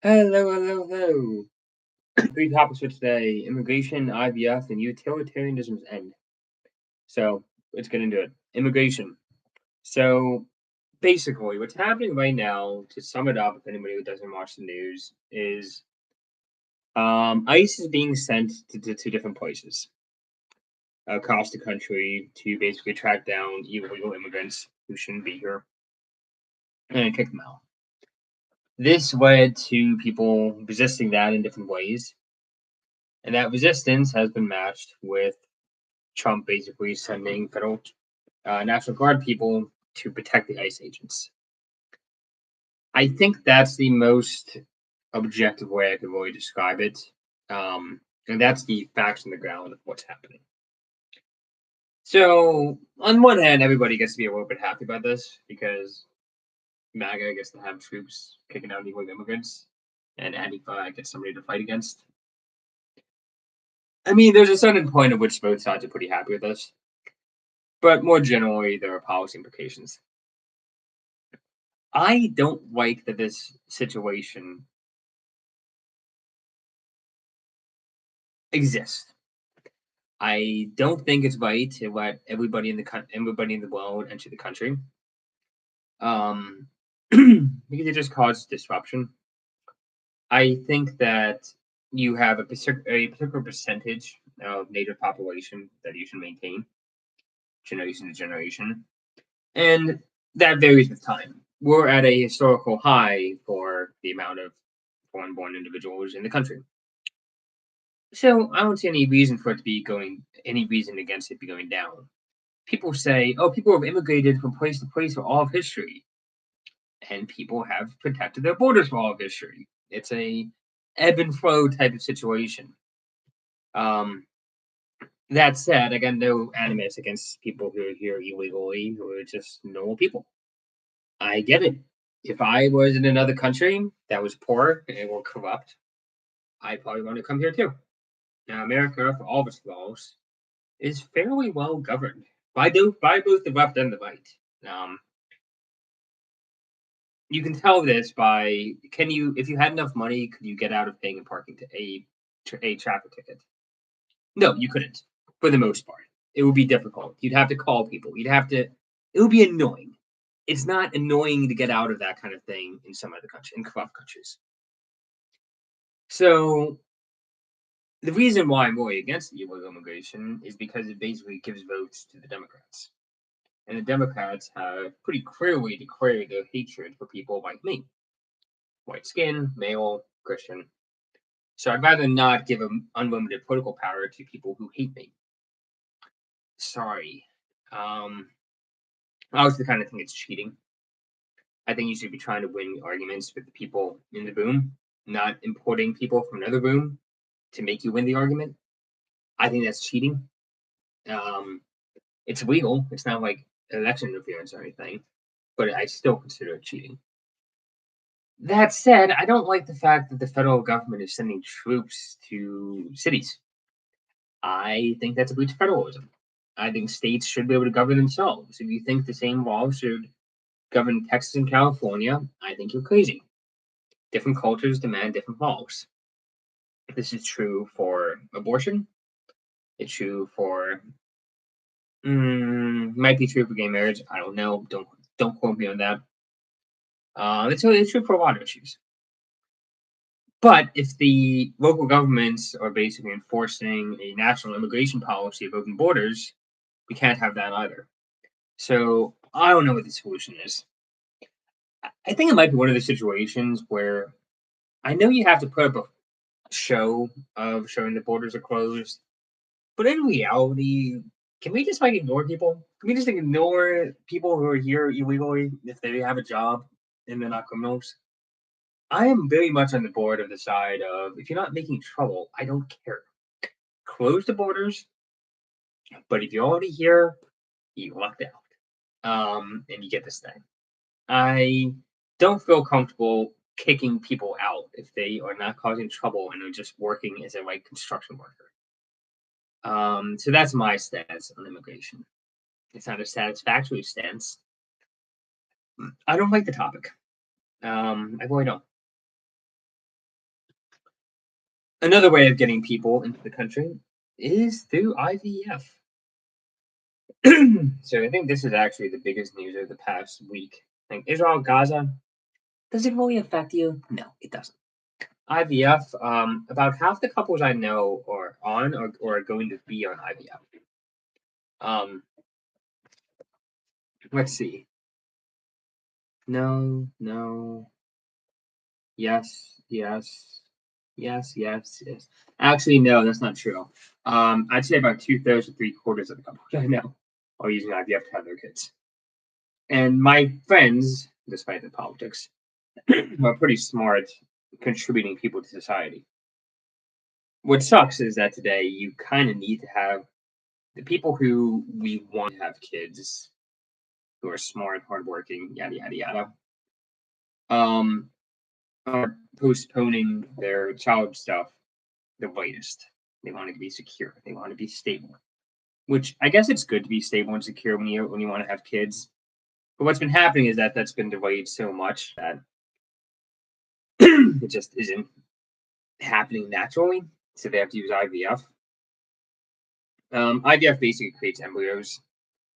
Hello, hello, hello. Three topics for today: immigration, IVF, and utilitarianism's end. So let's get into it. Immigration. So basically, what's happening right now, to sum it up, if anybody who doesn't watch the news, is ICE is being sent to different places across the country to basically track down illegal immigrants who shouldn't be here and kick them out. This led to people resisting that in different ways, and that resistance has been matched with Trump basically sending federal National Guard people to protect the ICE agents. I think that's the most objective way I could really describe it. And that's the facts on the ground of what's happening. So, on one hand, everybody gets to be a little bit happy about this because MAGA gets to have troops kicking out illegal immigrants, and Antifa gets somebody to fight against. I mean, there's a certain point at which both sides are pretty happy with this, but more generally, there are policy implications. I don't like that this situation exists. I don't think it's right to let everybody in the world enter the country, um, because it just causes disruption. I think that you have a particular percentage of native population that you should maintain generation to generation, and that varies with time. We're at a historical high for the amount of foreign-born individuals in the country. So I don't see any reason for it to be any reason against it be going down. People say, oh, people have immigrated from place to place for all of history, and people have protected their borders for all of history. It's a ebb and flow type of situation. Um, that said, I got no animus against people who are here illegally, who are just normal people. I get it. If I was in another country that was poor and were corrupt, I probably want to come here too. Now, America, for all of its flaws, is fairly well governed by both the left and the right. Um, you can tell this by can you if you had enough money, could you get out of paying a parking a traffic ticket? No, you couldn't. For the most part, it would be difficult. You'd have to call people. You'd have to. It would be annoying. It's not annoying to get out of that kind of thing in some other country, in corrupt countries. So the reason why I'm really against illegal immigration is because it basically gives votes to the Democrats. And the Democrats have pretty clearly declared their hatred for people like me, white skin, male, Christian. So I'd rather not give unlimited political power to people who hate me. Sorry. Um, I also kind of think it's cheating. I think you should be trying to win arguments with the people in the room, not importing people from another room to make you win the argument. I think that's cheating. Um, it's legal. It's not like election interference or anything, but I still consider it cheating. That said, I don't like the fact that the federal government is sending troops to cities. I think that's a breach of federalism. I think states should be able to govern themselves. If you think the same laws should govern Texas and California, I think you're crazy. Different cultures demand different laws. This is true for abortion. It's true for might be true for gay marriage. I don't know. Don't quote me on that. It's true for a lot of issues. But if the local governments are basically enforcing a national immigration policy of open borders, we can't have that either. So I don't know what the solution is. I think it might be one of the situations where I know you have to put up a show of showing the borders are closed, but in reality, can we just like ignore people? Can we just ignore people who are here illegally if they have a job and they're not criminals? I am very much on the board of the side of if you're not making trouble, I don't care. Close the borders, but if you're already here, you lucked out. And you get this thing. I don't feel comfortable kicking people out if they are not causing trouble and are just working as a like construction worker. So that's my stance on immigration. It's not a satisfactory stance. I don't like the topic. I really don't. Another way of getting people into the country is through IVF. So I think this is actually the biggest news of the past week. Like Israel, Gaza, does it really affect you? No, it doesn't. IVF, about half the couples I know are on or are going to be on IVF. Let's see. No, no, yes, yes, yes, yes, yes. Actually, no, that's not true. I'd say about 2/3 to 3/4 of the couples I know are using IVF to have their kids. And my friends, despite the politics, are pretty smart, contributing people to society. What sucks is that today you kind of need to have the people who we want to have kids, who are smart, hardworking, yada yada yada, um, are postponing their child stuff the latest. They want it to be secure. They want to be stable. Which I guess it's good to be stable and secure when you want to have kids. But what's been happening is that that's been delayed so much that it just isn't happening naturally. So they have to use IVF. IVF basically creates embryos.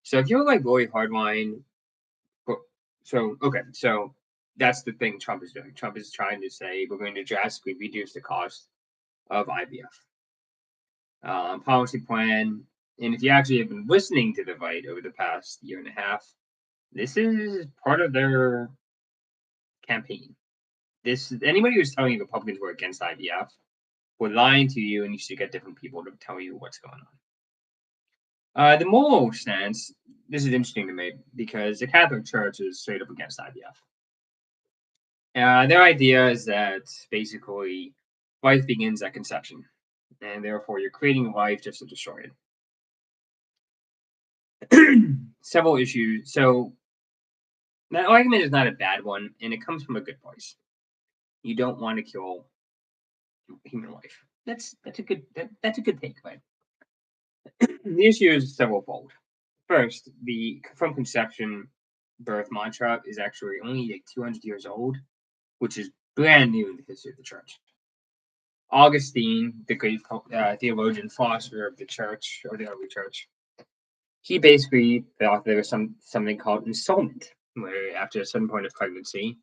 So if you're like really hardline, so that's the thing Trump is doing. Trump is trying to say we're going to drastically reduce the cost of IVF. Policy plan. And if you actually have been listening to the right over the past year and a half, this is part of their campaign. This anybody who's telling you Republicans were against IVF were lying to you, and you should get different people to tell you what's going on. The moral stance. This is interesting to me because the Catholic Church is straight up against IVF. Their idea is that basically life begins at conception, and therefore you're creating life just to destroy it. Several issues. So that argument is not a bad one, and it comes from a good place. You don't want to kill human life. That's a good take, right? The issue is several fold. First, the from conception birth mantra is actually only like 200 years old, which is brand new in the history of the church. Augustine, the great theologian, philosopher of the church or the early church, he basically thought there was something called ensoulment, where after a certain point of pregnancy,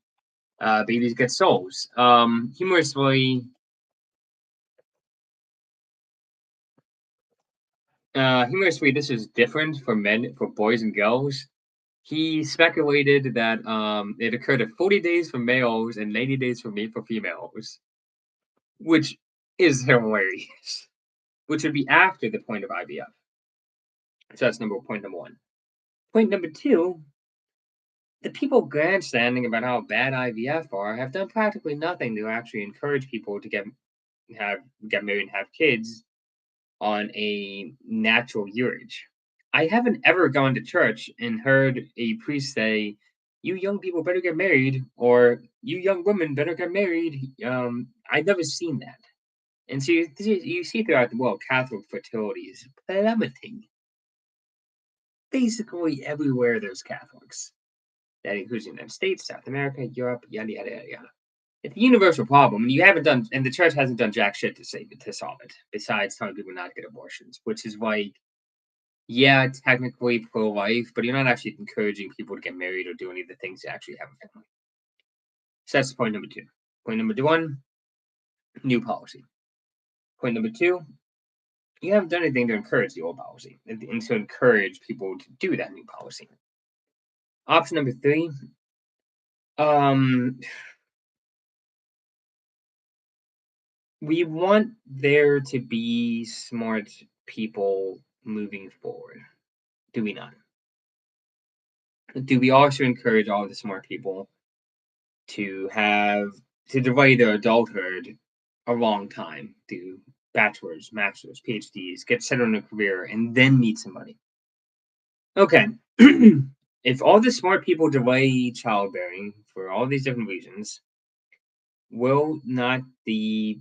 babies get souls. Humorously, this is different for boys and girls. He speculated that it occurred at 40 days for males and 90 days for females, which is hilarious. Which would be after the point of IVF. So that's point number one. Point number two, the people grandstanding about how bad IVF are have done practically nothing to actually encourage people to get married and have kids on a natural urge. I haven't ever gone to church and heard a priest say, "You young people better get married," or "You young women better get married." I've never seen that, and so you see throughout the world, Catholic fertility is plummeting. Basically, everywhere there's Catholics. That includes the United States, South America, Europe, yada yada yada yada. It's a universal problem, and the church hasn't done jack shit to solve it. Besides telling people not to get abortions, which is like, yeah, technically pro-life, but you're not actually encouraging people to get married or do any of the things to actually have a family. So that's point number two. Point number one, new policy. Point number two, you haven't done anything to encourage the old policy and to encourage people to do that new policy. Option number three, we want there to be smart people moving forward. Do we not? Do we also encourage all the smart people to delay their adulthood a long time, do bachelor's, master's, PhDs, get set on a career, and then meet somebody? Okay. If all the smart people delay childbearing for all these different reasons, will not the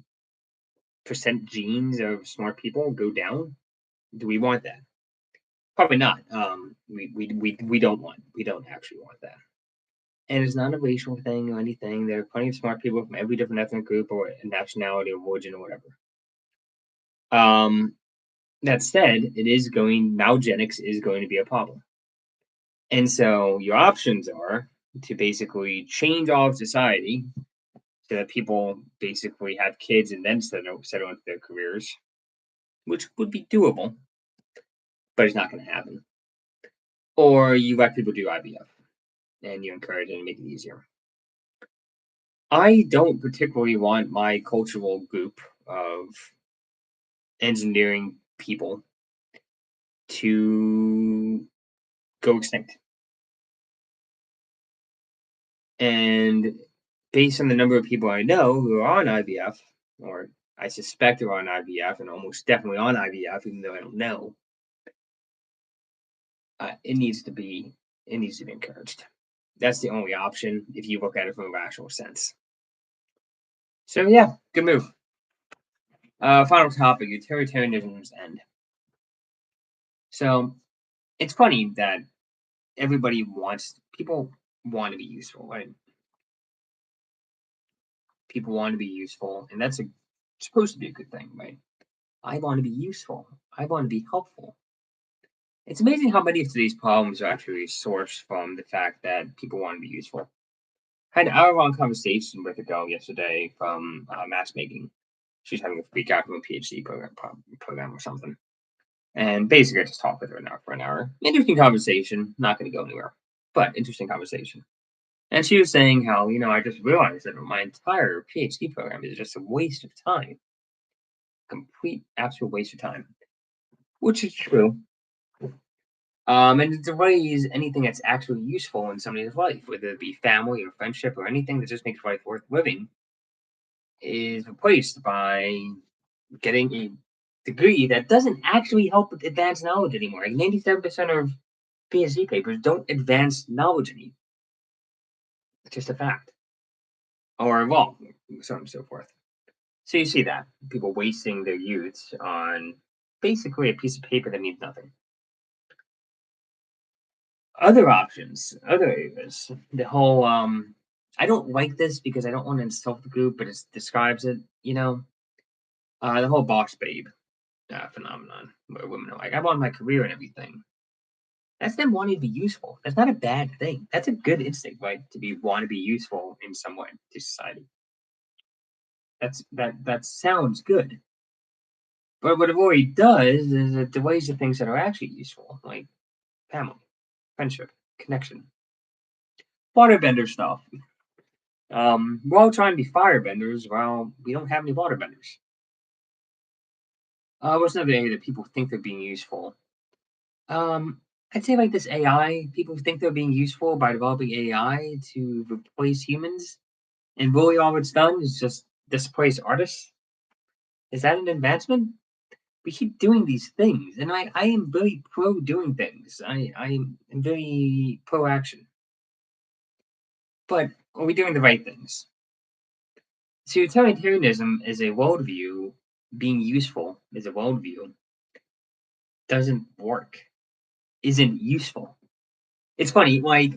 percent genes of smart people go down? Do we want that? Probably not. We don't actually want that. And it's not a racial thing or anything. There are plenty of smart people from every different ethnic group or nationality or religion or whatever. That said, malgenics is going to be a problem. And so your options are to basically change all of society so that people basically have kids and then settle into their careers, which would be doable, but it's not going to happen. Or you let people do IVF and you encourage it and make it easier. I don't particularly want my cultural group of engineering people to go extinct. And based on the number of people I know who are on IVF, or I suspect are on IVF and almost definitely on IVF, even though I don't know, it needs to be encouraged. That's the only option if you look at it from a rational sense. So yeah, good move. Final topic: utilitarianism's end. So it's funny that people want to be useful, right? People want to be useful, and that's supposed to be a good thing, right? I want to be useful. I want to be helpful. It's amazing how many of today's problems are actually sourced from the fact that people want to be useful. I had an hour-long conversation with a girl yesterday from mass making. She's having a freak out from a PhD program or something. And basically, I just talked with her now for an hour. Interesting conversation. Not going to go anywhere, but interesting conversation. And she was saying how, I just realized that my entire PhD program is just a waste of time. Complete, absolute waste of time. Which is true. And it delays anything that's actually useful in somebody's life, whether it be family or friendship or anything that just makes life worth living, is replaced by getting a degree that doesn't actually help with advanced knowledge anymore. Like 97% of PhD papers don't advance knowledge anymore. It's just a fact. Or, well, so on and so forth. So you see that. People wasting their youth on basically a piece of paper that means nothing. Other options, other areas. The whole I don't like this because I don't want to insult the group, but it describes it, the whole boss babe phenomenon where women are like, I want my career and everything. That's them wanting to be useful. That's not a bad thing. That's a good instinct, right? Want to be useful in some way to society. That sounds good. But what it really does is it delays the things that are actually useful, like family, friendship, connection. Waterbender stuff. We're all trying to be firebenders. Well, we don't have any waterbenders. What's another area that people think they're being useful? I'd say like this AI. People think they're being useful by developing AI to replace humans, and really all it's done is just displace artists. Is that an advancement? We keep doing these things, and I am very pro doing things. I am very pro action. But are we doing the right things? So utilitarianism is a worldview. Being useful is a worldview. Doesn't work. Isn't useful. It's funny, like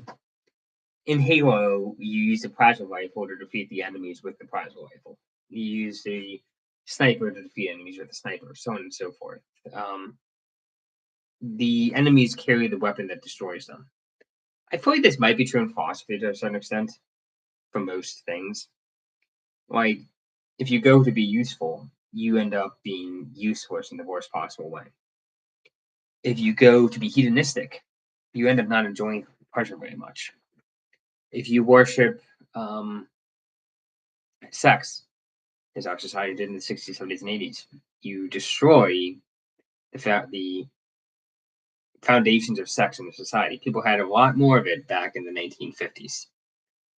in Halo, you use the plasma rifle to defeat the enemies with the plasma rifle. You use the sniper to defeat enemies with the sniper, so on and so forth. The enemies carry the weapon that destroys them. I feel like this might be true in philosophy to a certain extent, for most things. Like, if you go to be useful, you end up being useless in the worst possible way. If you go to be hedonistic, you end up not enjoying pleasure very much. If you worship sex, as our society did in the 60s, 70s, and 80s, you destroy the foundations of sex in the society. People had a lot more of it back in the 1950s.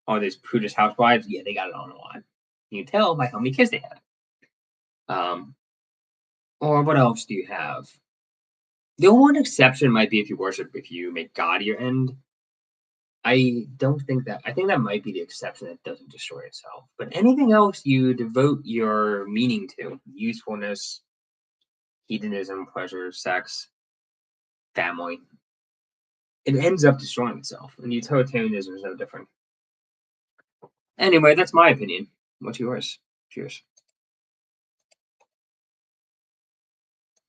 All these prudish housewives, yeah, they got it on a lot. You can tell by how many kids they had. Or what else do you have? The only exception might be if you make God your end. I don't think that. I think that might be the exception that doesn't destroy itself. But anything else you devote your meaning to, usefulness, hedonism, pleasure, sex, family, it ends up destroying itself. And utilitarianism is no different. Anyway, that's my opinion. What's yours? Cheers.